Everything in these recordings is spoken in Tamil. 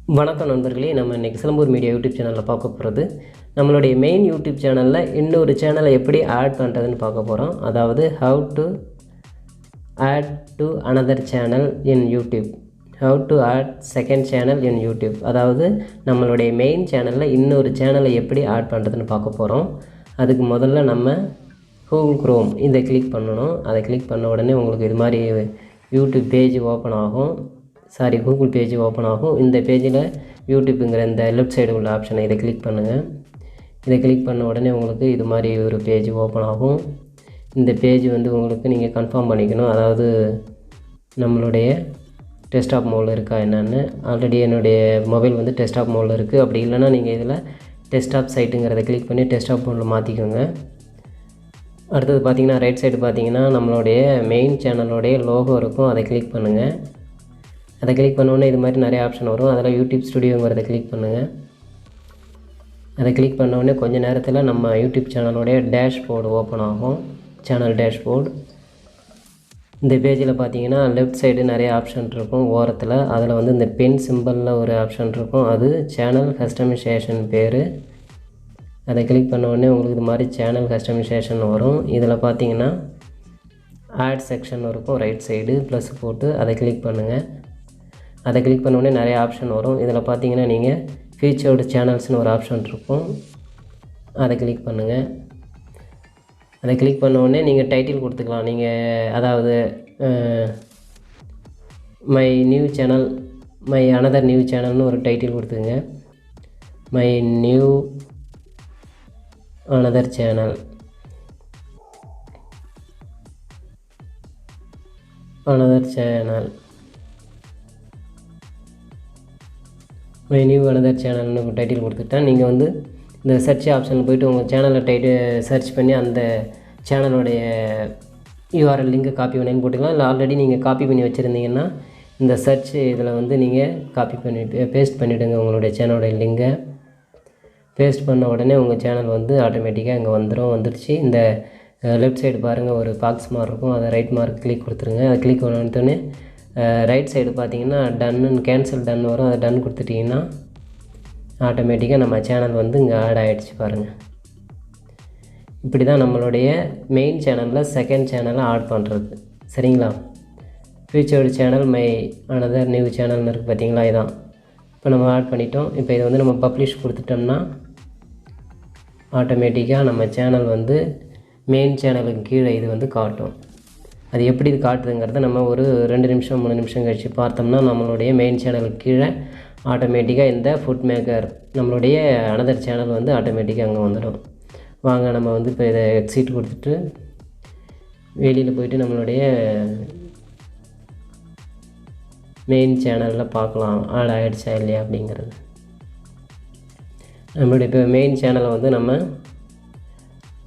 வணக்கம் நண்பர்களே, நம்ம இன்றைக்கி சிலம்பூர் மீடியா யூடியூப் சேனலில் பார்க்க போகிறது நம்மளுடைய மெயின் யூடியூப் சேனலில் இன்னொரு சேனலை எப்படி ஆட் பண்ணுறதுன்னு பார்க்க போகிறோம். அதாவது how to add to another channel in YouTube, how to add second channel in YouTube. அதாவது நம்மளுடைய மெயின் சேனலில் இன்னொரு சேனலை எப்படி ஆட் பண்ணுறதுன்னு பார்க்க போகிறோம். அதுக்கு முதல்ல நம்ம கூகுள் குரோம் இதை கிளிக் பண்ணணும். அதை கிளிக் பண்ண உடனே உங்களுக்கு இது மாதிரி யூடியூப் பேஜ் ஓப்பன் ஆகும். கூகுள் பேஜ் ஓப்பன் ஆகும். இந்த பேஜில் யூடியூப்புங்கிற இந்த லெஃப்ட் சைடு உள்ள ஆப்ஷனை இதை கிளிக் பண்ணுங்கள். இதை கிளிக் பண்ண உடனே உங்களுக்கு இது மாதிரி ஒரு பேஜ் ஓப்பன் ஆகும். இந்த பேஜ் உங்களுக்கு நீங்கள் கன்ஃபார்ம் பண்ணிக்கணும். அதாவது நம்மளுடைய டெஸ்க்டாப் மோடில் இருக்கா என்னென்னு. ஆல்ரெடி என்னுடைய மொபைல் டெஸ்க்டாப் மோடில் இருக்குது. அப்படி இல்லைனா நீங்கள் இதில் டெஸ்க்டாப் சைட்டுங்கிறத கிளிக் பண்ணி டெஸ்க்டாப் மோடில் மாற்றிக்கோங்க. அடுத்தது பார்த்திங்கன்னா ரைட் சைடு பார்த்திங்கன்னா நம்மளுடைய மெயின் சேனலோடைய லோகோ இருக்கும். அதை கிளிக் பண்ணுங்கள். அதை கிளிக் பண்ணோன்னே இது மாதிரி நிறைய ஆப்ஷன் வரும். அதில் யூடியூப் ஸ்டுடியோங்கிறத கிளிக் பண்ணுங்கள். அதை கிளிக் பண்ணோடனே கொஞ்சம் நேரத்தில் நம்ம யூடியூப் சேனலோடைய டேஷ்போர்டு ஓப்பன் ஆகும். Channel dashboard. இந்த பேஜில் பார்த்தீங்கன்னா லெஃப்ட் சைடு நிறைய ஆப்ஷன் இருக்கும் ஓரத்தில். அதில் இந்த பென் சிம்பிளில் ஒரு ஆப்ஷன் இருக்கும். அது சேனல் கஸ்டமைசேஷன் பேர். அதை கிளிக் பண்ணோடனே உங்களுக்கு இது மாதிரி சேனல் கஸ்டமைசேஷன் வரும். இதில் பார்த்தீங்கன்னா ஆட் செக்ஷன் இருக்கும் ரைட் சைடு ப்ளஸ் போட்டு அதை கிளிக் பண்ணுங்கள். அதை கிளிக் பண்ணோடனே நிறைய ஆப்ஷன் வரும். இதில் பார்த்தீங்கன்னா நீங்கள் ஃபீச்சர்டு சேனல்ஸ்னு ஒரு ஆப்ஷன் இருக்கும். அதை கிளிக் பண்ணுங்கள். அதை கிளிக் பண்ணோடனே நீங்கள் டைட்டில் கொடுத்துக்கலாம். நீங்கள் அதாவது my new channel, my another new சேனல்னு ஒரு டைட்டில் கொடுத்துங்க. My new another channel, my new another சேனல்னு டைட்டில் கொடுத்துட்டா நீங்கள் இந்த சர்ச் ஆப்ஷனில் போய்ட்டு உங்கள் சேனலை சர்ச் பண்ணி அந்த சேனலோடைய யூஆர்எல் லிங்கை காப்பி பண்ணி போட்டுக்கலாம். இல்லை ஆல்ரெடி நீங்கள் காப்பி பண்ணி வச்சுருந்தீங்கன்னா இந்த சர்ச் இதில் நீங்கள் காப்பி பண்ணிவிட்டு பேஸ்ட் பண்ணிவிடுங்க. உங்களுடைய சேனலோடைய லிங்கை பேஸ்ட் பண்ண உடனே உங்கள் சேனல் ஆட்டோமேட்டிக்காக இங்கே வந்துடுச்சு. இந்த லெஃப்ட் சைடு பாருங்கள் ஒரு பாக்ஸ் மார்க் இருக்கும். அதை ரைட் மார்க் கிளிக் கொடுத்துருங்க. அதை கிளிக் பண்ணோடனே ரைட் சைடு பார்த்தீங்கன்னா டன்னு கேன்சல் டன் வரும். அதை டன் கொடுத்துட்டிங்கன்னா ஆட்டோமேட்டிக்காக நம்ம சேனல் இங்கே ஆட் ஆகிடுச்சு பாருங்கள். இப்படி தான் நம்மளுடைய மெயின் சேனலில் செகண்ட் சேனலை ஆட் பண்ணுறது. சரிங்களா? ஃபியூச்சர்டு சேனல் மை அனதர் நியூ சேனல்னு இருக்குது பார்த்தீங்களா? இதான் இப்போ நம்ம ஆட் பண்ணிட்டோம். இப்போ இதை நம்ம பப்ளிஷ் கொடுத்துட்டோம்னா ஆட்டோமேட்டிக்காக நம்ம சேனல் மெயின் சேனலுக்கு கீழே இது காட்டும். அது எப்படி இது காட்டுதுங்கிறத நம்ம ஒரு 2 நிமிஷம் 3 நிமிஷம் கழித்து பார்த்தோம்னா நம்மளுடைய மெயின் சேனலுக்கு கீழே ஆட்டோமேட்டிக்காக இந்த ஃபுட் மேக்கர் நம்மளுடைய அனதர் சேனல் ஆட்டோமேட்டிக்காக அங்கே வந்துடும். வாங்க நம்ம இப்போ இதை எக்ஸிட் கொடுத்துட்டு வெளியில் போய்ட்டு நம்மளுடைய மெயின் சேனலில் பார்க்கலாம் ஆட் ஆகிடுச்சா இல்லையா அப்படிங்கிறது. நம்மளுடைய இப்போ மெயின் சேனலை நம்ம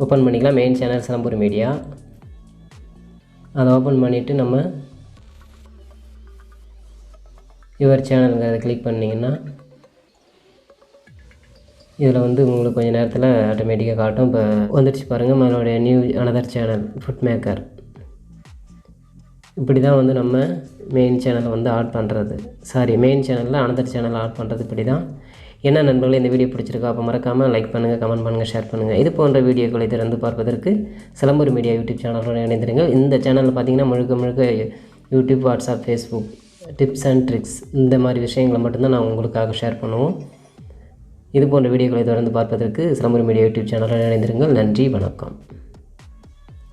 ஓப்பன் பண்ணிக்கலாம். Main channel Silambur media. அதை ஓப்பன் பண்ணிவிட்டு நம்ம யுவர் சேனலுங்கிறத கிளிக் பண்ணிங்கன்னா இதில் உங்களுக்கு கொஞ்சம் நேரத்தில் ஆட்டோமேட்டிக்காக காட்டும். இப்போ வந்துடுச்சு பாருங்கள் நம்மளுடைய new another channel food maker. இப்படி தான் நம்ம மெயின் சேனலை ஆட் பண்ணுறது. மெயின் சேனலில் அனதர் சேனல் ஆட் பண்ணுறது இப்படி தான். என்ன நண்பர்களே, இந்த வீடியோ பிடிச்சிருக்கா? அப்போ மறக்காமல் லைக் பண்ணுங்கள், கமெண்ட் பண்ணுங்கள், ஷேர் பண்ணுங்கள். இது போன்ற வீடியோக்களை திறந்து பார்ப்பதற்கு சிலம்பூர் மீடியா யூடியூப் சேனலோடு இணைந்திருங்கள். இந்த சேனலில் பார்த்தீங்கன்னா முழுக்க YouTube, WhatsApp, Facebook tips and tricks இந்த மாதிரி விஷயங்களை மட்டும்தான் நான் உங்களுக்காக ஷேர் பண்ணுவோம். இது போன்ற வீடியோக்களை தொடர்ந்து பார்ப்பதற்கு சிலம்பூர் மீடியா யூடியூப் சேனலோடு இணைந்திருங்கள். நன்றி, வணக்கம்.